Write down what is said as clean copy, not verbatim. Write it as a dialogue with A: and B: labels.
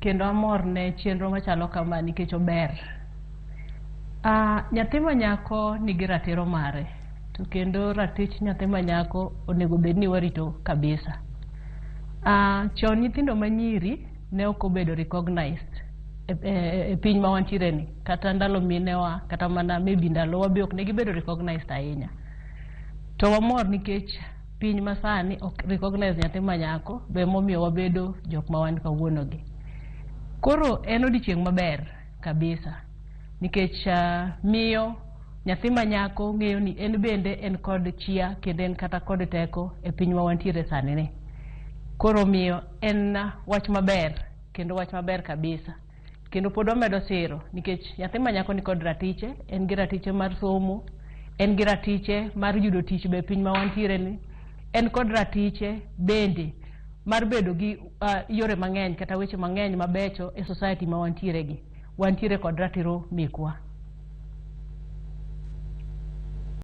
A: kendo amor ne chenro machalo kama nikech ober. Nyathi ma nyako nigi ratiro mare, to kendo ratich nyathi ma nyako onego bed ni warito kabisa. Chon nyithindo manyiri ne ok obedo recognized e piny ma wantiere ni, kata ndalo minewa kata mana maybe ndalowa be ok ne gibedo recognized ahinya. To wamor nikech piny masani ok recognize nyathi ma nyako, be momiyo wabedo jok ma wan kawuono gi. Koro en odiochieng' maber kabisa nikech miyo nyathi ma nyako ng'eyo ni en bende en kod chia kendo en kata kod teko e piny ma wantiere sani ni. Koro miyo en wach maber kendo wach maber kabisa. Kendo pod wamedo siro nikech nyathi ma nyako ni kod ratiche, en gi ratiche mar somo, en gi ratiche mar yudo tich be piny ma wantiere ni, en kod ratiche bende mar bedo gi yore mang'eny kata weche mang'eny mabecho e society ma wantiere gi. Wantiere kod ratiro mekwa.